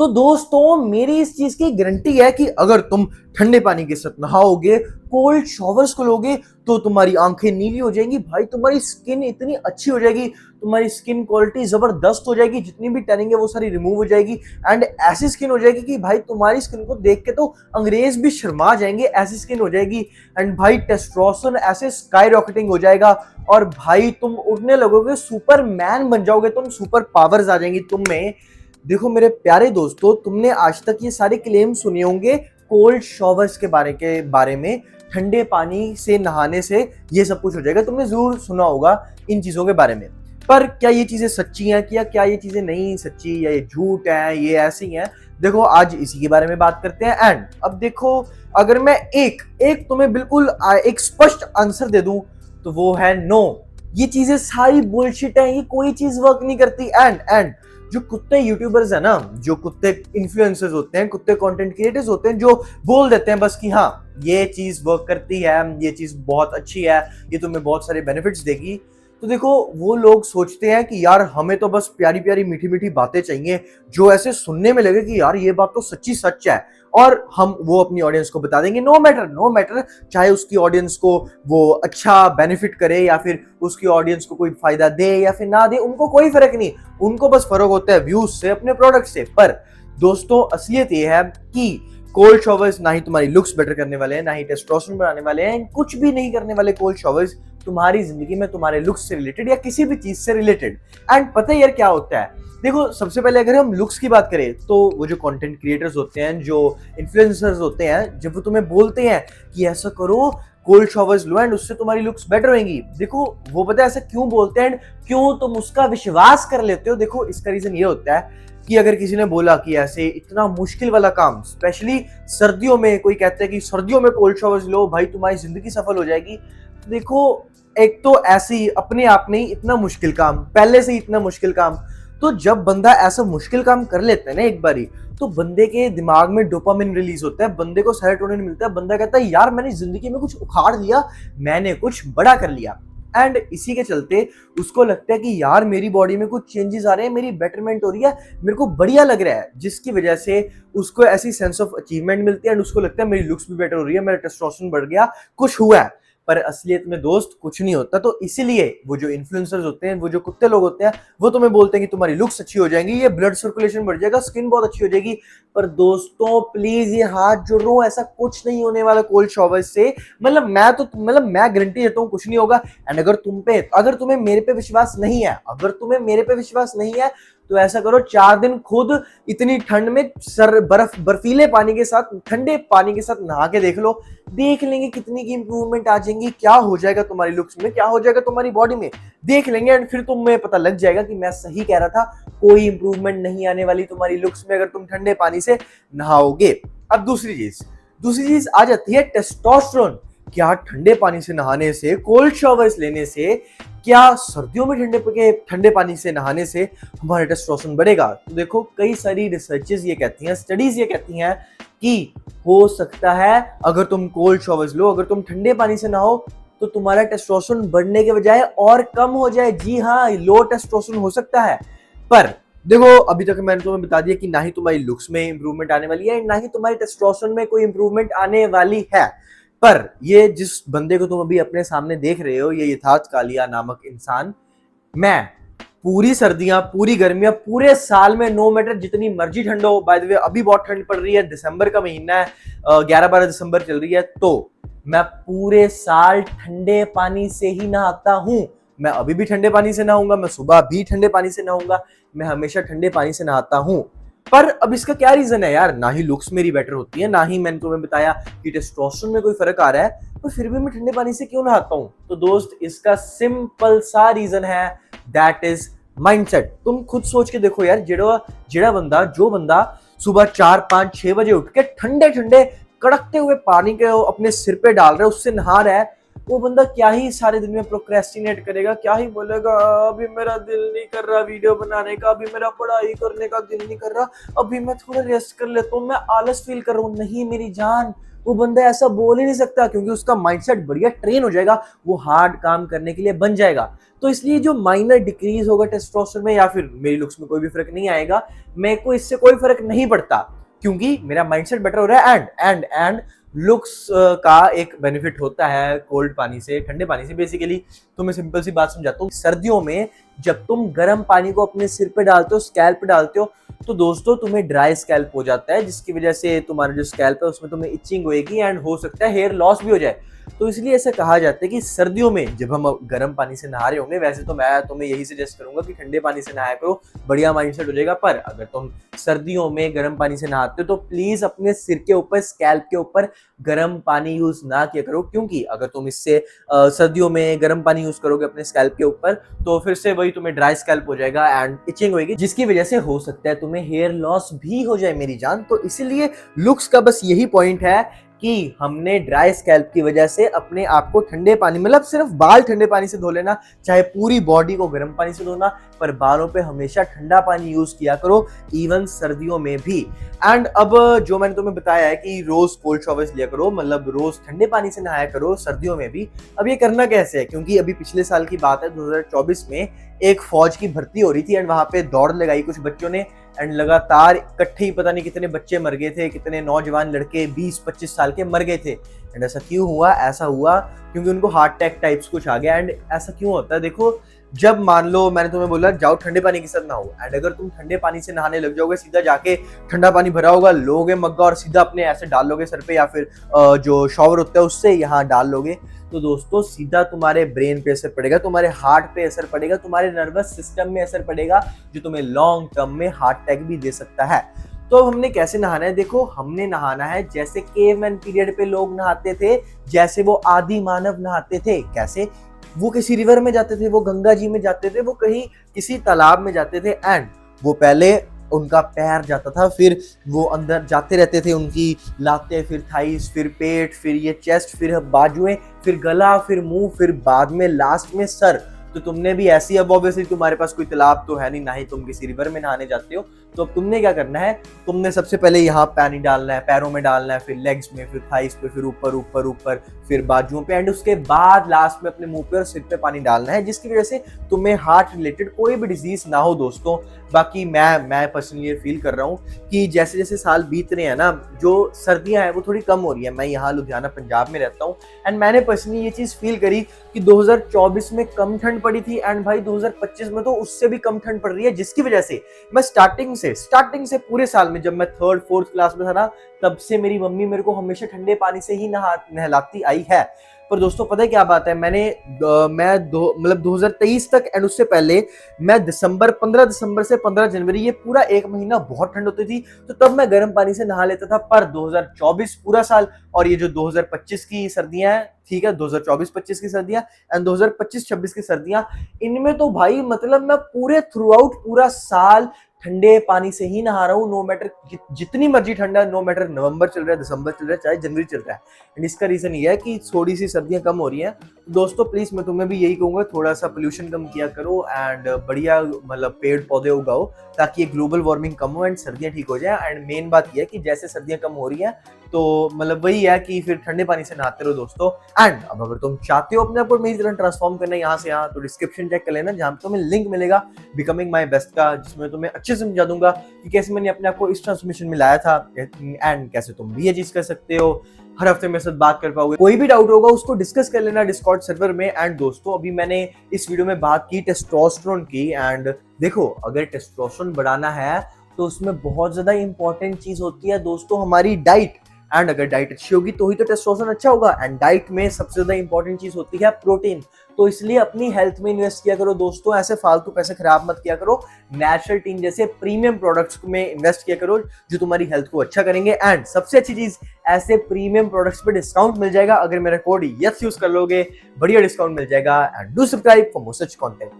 तो दोस्तों मेरी इस चीज की गारंटी है कि अगर तुम ठंडे पानी के साथ नहाओगे, कोल्ड शॉवर्स को लोगे, तो तुम्हारी आंखें नीली हो जाएंगी भाई, तुम्हारी स्किन इतनी अच्छी हो जाएगी, तुम्हारी स्किन क्वालिटी जबरदस्त हो जाएगी, जितनी भी टैनिंग है वो सारी रिमूव हो जाएगी। एंड ऐसी स्किन हो जाएगी कि भाई तुम्हारी स्किन को देख के तो अंग्रेज भी शर्मा जाएंगे, ऐसी स्किन हो जाएगी। एंड भाई टेस्टोस्टेरोन ऐसे स्काई रॉकेटिंग हो जाएगा और भाई तुम उड़ने लगोगे, सुपरमैन बन जाओगे, तुम सुपर पावर्स आ जाएंगी तुम में। देखो मेरे प्यारे दोस्तों, तुमने आज तक ये सारे क्लेम सुने होंगे कोल्ड शॉवर्स के बारे में, ठंडे पानी से नहाने से ये सब कुछ हो जाएगा, तुमने जरूर सुना होगा इन चीजों के बारे में। पर क्या ये चीजें सच्ची हैं, क्या ये चीजें नहीं सच्ची, या ये झूठ है, ये ऐसी हैं? देखो आज इसी के बारे में बात करते हैं। एंड अब देखो, अगर मैं एक एक तुम्हें बिल्कुल एक स्पष्ट आंसर दे दूं तो वो है नो, ये चीजें सारी बुलशिट है, ये कोई चीज वर्क नहीं करती। एंड जो कुत्ते यूट्यूबर्स है ना, जो कुत्ते इन्फ्लुएंसर्स होते हैं, कुत्ते कंटेंट क्रिएटर्स होते हैं, जो बोल देते हैं बस कि हाँ ये चीज वर्क करती है, ये चीज बहुत अच्छी है, ये तुम्हें बहुत सारे बेनिफिट्स देगी, तो देखो वो लोग सोचते हैं कि यार हमें तो बस प्यारी प्यारी मीठी मीठी बातें चाहिए जो ऐसे सुनने में लगे कि यार ये बात तो सच्ची सच है, और हम वो अपनी ऑडियंस को बता देंगे। नो मैटर चाहे उसकी ऑडियंस को वो अच्छा बेनिफिट करे या फिर उसकी ऑडियंस को कोई फायदा दे या फिर ना दे, उनको कोई फर्क नहीं, उनको बस फर्क होता है व्यूज से, अपने प्रोडक्ट से। पर दोस्तों असलियत ये है कि कोल्ड शॉवर्स ना ही तुम्हारी लुक्स बेटर करने वाले हैं, ना ही टेस्टोस्टेरोन बढ़ाने वाले हैं, कुछ भी नहीं करने वाले कोल्ड शॉवर्स तुम्हारी जिंदगी में तुम्हारे लुक्स से रिलेटेड या किसी भी चीज से रिलेटेड। एंड पता है यार क्या होता है, देखो सबसे पहले अगर हम लुक्स की बात करें तो वो जो कंटेंट क्रिएटर्स होते हैं, जो इन्फ्लुएंसर्स होते हैं, जब वो तुम्हें बोलते हैं कि ऐसा करो कोल्ड शॉवर्स लो एंड उससे तुम्हारी लुक्स बेटर होंगी, देखो वो पता है ऐसा क्यों बोलते हैं, क्यों तुम उसका विश्वास कर लेते हो। देखो इसका रीजन ये होता है कि अगर किसी ने बोला कि ऐसे इतना मुश्किल वाला काम, स्पेशली सर्दियों में, कोई कहता है कि सर्दियों में कोल्ड शॉवर्स लो भाई तुम्हारी जिंदगी सफल हो जाएगी, तो देखो एक तो ऐसी अपने आप में ही इतना मुश्किल काम, पहले से ही इतना मुश्किल काम, तो जब बंदा ऐसा मुश्किल काम कर लेता है ना एक बारी, तो बंदे के दिमाग में डोपामिन रिलीज होता है, बंदे को सेरोटोनिन मिलता है, बंदा कहता है यार मैंने जिंदगी में कुछ उखाड़ लिया, मैंने कुछ बड़ा कर लिया। एंड इसी के चलते उसको लगता है कि यार मेरी बॉडी में कुछ चेंजेस आ रहे हैं, मेरी बेटरमेंट हो रही है, मेरे को बढ़िया लग रहा है, जिसकी वजह से उसको ऐसी सेंस ऑफ अचीवमेंट मिलती है एंड उसको लगता है मेरी लुक्स भी बेटर हो रही है, मेरा टेस्टोस्टेरोन बढ़ गया, कुछ हुआ है। पर असलियत में दोस्त कुछ नहीं होता। तो इसीलिए वो जो इन्फ्लुएंसर्स होते हैं, वो जो कुत्ते लोग होते हैं, वो तुम्हें बोलते हैं कि तुम्हारी लुक्स अच्छी हो जाएंगी, ये ब्लड सर्कुलेशन बढ़ जाएगा, स्किन बहुत अच्छी हो जाएगी। पर दोस्तों प्लीज ये हाथ जोड़ रहा हूं, ऐसा कुछ नहीं होने वाला कोल्ड शॉवर से। मैं गारंटी देता हूं कुछ नहीं होगा। एंड अगर तुम्हें मेरे पे विश्वास नहीं है, तो ऐसा करो 4 दिन खुद इतनी ठंड में बर्फीले पानी के साथ, ठंडे पानी के साथ नहा के देख लो, देख लेंगे कितनी की इंप्रूवमेंट आ जाएंगी, क्या हो जाएगा तुम्हारी लुक्स में, क्या हो जाएगा तुम्हारी बॉडी में, देख लेंगे। एंड फिर तुम्हें पता लग जाएगा कि मैं सही कह रहा था, कोई इंप्रूवमेंट नहीं आने वाली तुम्हारी लुक्स में अगर तुम ठंडे पानी से नहाओगे। अब दूसरी चीज आ जाती है टेस्टोस्टेरोन। क्या ठंडे पानी से नहाने से, कोल्ड शॉवर्स लेने से, क्या सर्दियों में ठंडे पानी से नहाने से हमारा टेस्टोस्टेरोन बढ़ेगा? तो देखो कई सारी रिसर्चेस ये कहती हैं, स्टडीज ये कहती हैं कि हो सकता है अगर तुम कोल्ड शॉवर्स लो, अगर तुम ठंडे पानी से नहाओ, तो तुम्हारा टेस्टोस्टेरोन बढ़ने के बजाय और कम हो जाए। जी हाँ, लो टेस्टोस्टेरोन हो सकता है। पर देखो अभी तक मैंने तुम्हें बता दिया कि ना ही तुम्हारी लुक्स में इंप्रूवमेंट आने वाली है, ना ही तुम्हारी टेस्टोस्टेरोन में कोई इंप्रूवमेंट आने वाली है। पर ये जिस बंदे को तुम अभी अपने सामने देख रहे हो, ये यथार्थ कालिया नामक इंसान, मैं पूरी सर्दियां, पूरी गर्मियां, पूरे साल में नो मैटर जितनी मर्जी ठंड हो, बाय द वे अभी बहुत ठंड पड़ रही है, दिसंबर का महीना है, 11-12 दिसंबर चल रही है, तो मैं पूरे साल ठंडे पानी से ही नहाता हूं। मैं अभी भी ठंडे पानी से नहाऊंगा, मैं सुबह भी ठंडे पानी से नहाऊंगा, मैं हमेशा ठंडे पानी से नहाता हूं। पर अब इसका क्या रीजन है यार? ना ही लुक्स मेरी बेटर होती है, ना ही मैंने तुम्हें बताया कि टेस्टोस्टेरोन में कोई फर्क आ रहा है, पर फिर भी मैं ठंडे पानी से क्यों नहाता हूं? तो दोस्त इसका सिंपल सा रीजन है, दैट इज माइंडसेट। तुम खुद सोच के देखो यार, जो बंदा सुबह 4-5-6 बजे उठ के ठंडे ठंडे कड़कते हुए पानी के अपने सिर पे डाल रहा है, उससे नहा रहा है, वो बंदा क्या ही सारे दिन में प्रोक्रेस्टिनेट करेगा, क्या ही बोलेगा अभी मेरा दिल नहीं कर रहा वीडियो बनाने का, अभी मेरा पढ़ाई करने का दिल नहीं कर रहा, अभी मैं थोड़ा रेस्ट कर लेता हूँ, मैं आलस फील कर रहा हूँ। नहीं मेरी जान, वो बंदा ऐसा बोल ही नहीं सकता, क्योंकि उसका माइंडसेट बढ़िया ट्रेन हो जाएगा, वो हार्ड काम करने के लिए बन जाएगा। तो इसलिए जो माइनर डिक्रीज होगा टेस्टोस्टेरोन में या फिर मेरी लुक्स में कोई भी फर्क नहीं आएगा, मेरे को इससे कोई फर्क नहीं पड़ता, क्योंकि मेरा माइंडसेट बेटर हो रहा है। एंड लुक्स का एक बेनिफिट होता है कोल्ड पानी से, ठंडे पानी से। बेसिकली तो मैं सिंपल सी बात समझाता हूँ, सर्दियों में जब तुम गर्म पानी को अपने सिर पे डालते हो, स्कैल्प पे डालते हो, तो दोस्तों तुम्हें ड्राई स्कैल्प हो जाता है, जिसकी वजह से तुम्हारा जो स्कैल्प है उसमें तुम्हें इचिंग होएगी एंड हो सकता है हेयर लॉस भी हो जाए। तो इसलिए ऐसा कहा जाता है कि सर्दियों में जब हम गर्म पानी से नहा रहे होंगे, वैसे तो मैं तुम्हें यही सजेस्ट करूंगा कि ठंडे पानी से नहाया करो, बढ़िया माइंडसेट हो जाएगा। पर अगर तुम सर्दियों में गर्म पानी से नहाते हो तो प्लीज अपने सिर के ऊपर, स्कैल्प के ऊपर गर्म पानी यूज ना किया करो, क्योंकि अगर तुम इससे सर्दियों में गर्म पानी यूज करोगे अपने स्कैल्प के ऊपर, तो फिर से वही तुम्हें ड्राई स्कैल्प हो जाएगा एंड इचिंग होगी, जिसकी वजह से हो सकता है तुम्हें हेयर लॉस भी हो जाए मेरी जान। तो इसीलिए लुक्स का बस यही पॉइंट है कि हमने ड्राई स्कैल्प की वजह से अपने आप को ठंडे पानी, मतलब सिर्फ बाल ठंडे पानी से धो लेना, चाहे पूरी बॉडी को गर्म पानी से धोना, पर बालों पे हमेशा ठंडा पानी यूज किया करो, इवन सर्दियों में भी। एंड अब जो मैंने तुम्हें बताया है कि रोज कोल्ड शॉवर्स लिया करो, मतलब रोज ठंडे पानी से नहाया करो सर्दियों में भी। अब ये करना कैसे है, क्योंकि अभी पिछले साल की बात है, 2024 में एक फौज की भर्ती हो रही थी एंड वहां पे दौड़ लगाई कुछ बच्चों ने, एंड लगातार इकट्ठे ही पता नहीं कितने बच्चे मर गए थे, कितने नौजवान लड़के 20-25 साल के मर गए थे। एंड ऐसा क्यों हुआ? ऐसा हुआ क्योंकि उनको हार्ट अटैक टाइप्स कुछ आ गया। एंड ऐसा क्यों होता है? देखो, जब मान लो मैंने तुम्हें बोला जाओ ठंडे पानी के साथ नहाओ, एंड अगर तुम ठंडे पानी से नहाने लग जाओगे, सीधा जाके ठंडा पानी भरा होगा, लोगे मग्गा और सीधा अपने ऐसे डाल लोगे सर पे, या फिर जो शॉवर होता है उससे यहाँ डाल लोगे, तो दोस्तों सीधा तुम्हारे ब्रेन पे असर पड़ेगा, तुम्हारे हार्ट पे असर पड़ेगा, तुम्हारे नर्वस सिस्टम में असर पड़ेगा, जो तुम्हें लॉन्ग टर्म में हार्ट अटैक भी दे सकता है। तो हमने कैसे नहाना है? देखो, हमने नहाना है जैसे केवमैन पीरियड पे लोग नहाते थे, जैसे वो आदि मानव नहाते थे। कैसे? वो किसी रिवर में जाते थे, वो गंगा जी में जाते थे, वो कहीं किसी तालाब में जाते थे, एंड वो पहले उनका पैर जाता था, फिर वो अंदर जाते रहते थे, उनकी लातें, फिर थाइस, फिर पेट, फिर ये चेस्ट, फिर बाजुएं, फिर गला, फिर मुंह, फिर बाद में लास्ट में सर। तो तुमने भी ऐसी, अब ऑब्वियसली तुम्हारे पास कोई तालाब तो है नहीं, ना ही तुम किसी रिवर में नहाने जाते हो, तो अब तुमने क्या करना है, तुमने सबसे पहले यहाँ पानी डालना है, पैरों में डालना है, फिर लेग्स में, फिर थाइस पे, फिर ऊपर ऊपर ऊपर, फिर बाजुओं पे, एंड उसके बाद लास्ट में अपने मुंह पे और सिर पे पानी डालना है, जिसकी वजह से तुम्हें हार्ट रिलेटेड कोई भी डिजीज ना हो दोस्तों। बाकी मैं पर्सनली ये फील कर रहा हूँ कि जैसे जैसे साल बीत रहे हैं ना, जो सर्दियां हैं वो थोड़ी कम हो रही है। मैं यहाँ लुधियाना पंजाब में रहता हूँ, एंड मैंने पर्सनली ये चीज फील करी कि 2024 में कम ठंड पड़ी थी, एंड भाई 2025 में तो उससे भी कम ठंड पड़ रही है, जिसकी वजह से मैं स्टार्टिंग से पूरे साल में, जब मैं 3rd-4th क्लास में था ना, तब से मेरी मम्मी मेरे को हमेशा ठंडे पानी से ही नहलाती आई है। पर दोस्तों पता है क्या बात है, मतलब 2023 तक एंड उससे पहले मैं 15 दिसंबर से 15 जनवरी, ये पूरा एक महीना बहुत ठंड होती थी, तो तब मैं गर्म पानी से नहा लेता था। पर 2024 पूरा साल और ये जो 2025 की सर्दियां हैं, ठीक है, 2024-25 की सर्दियां एंड 2025-26 की सर्दियां, इनमें तो भाई मतलब मैं पूरे थ्रू आउट पूरा साल ठंडे पानी से ही नहा रहा हूँ, नो मैटर जितनी मर्जी ठंडा, नो मैटर नवंबर चल रहा है, दिसंबर चल रहा है, चाहे जनवरी चल रहा है। एंड इसका रीजन ये है कि थोड़ी सी सर्दियां कम हो रही हैं। दोस्तों प्लीज मैं तुम्हें भी यही कहूंगा, थोड़ा सा पोल्यूशन कम किया करो एंड बढ़िया मतलब पेड़ पौधे उगाओ, ताकि ये ग्लोबल वार्मिंग कम हो एंड सर्दियां ठीक हो जाए। एंड मेन बात यह है कि जैसे सर्दियां कम हो रही हैं, तो मतलब वही है कि फिर ठंडे पानी से नहाते रहो दोस्तों। एंड अब अगर तुम चाहते हो अपने आप को मेरी तरह ट्रांसफॉर्म करना यहाँ से यहाँ, तो डिस्क्रिप्शन चेक कर लेना, जहाँ पे तुम्हें लिंक मिलेगा बिकमिंग माई बेस्ट का, जिसमें तुम्हें अच्छे से समझा दूंगा कि कैसे मैंने अपने आप को इस ट्रांसफॉर्मेशन में लाया था एंड कैसे तुम भी ये चीज कर सकते हो। हर हफ्ते मेरे साथ बात कर पाओगे, कोई भी डाउट होगा उसको डिस्कस कर लेना डिस्कॉर्ड सर्वर में। एंड दोस्तों अभी मैंने इस वीडियो में बात की टेस्टोस्टेरोन की, एंड देखो अगर टेस्टोस्टेरोन बढ़ाना है तो उसमें बहुत ज्यादा इंपॉर्टेंट चीज होती है दोस्तों, हमारी डाइट। एंड अगर डाइट अच्छी होगी तो ही तो टेस्टोस्टेरोन अच्छा होगा, एंड डाइट में सबसे ज्यादा इंपॉर्टेंट चीज होती है प्रोटीन। तो इसलिए अपनी हेल्थ में इन्वेस्ट किया करो दोस्तों, ऐसे फालतू पैसे खराब मत किया करो, नेचुरल टीन जैसे प्रीमियम प्रोडक्ट्स में इन्वेस्ट किया करो जो तुम्हारी हेल्थ को अच्छा करेंगे। एंड सबसे अच्छी चीज, ऐसे प्रीमियम प्रोडक्ट्स पे डिस्काउंट मिल जाएगा, अगर मेरा कोड यस यूज कर लोगे, बढ़िया डिस्काउंट मिल जाएगा। And do subscribe for more such content.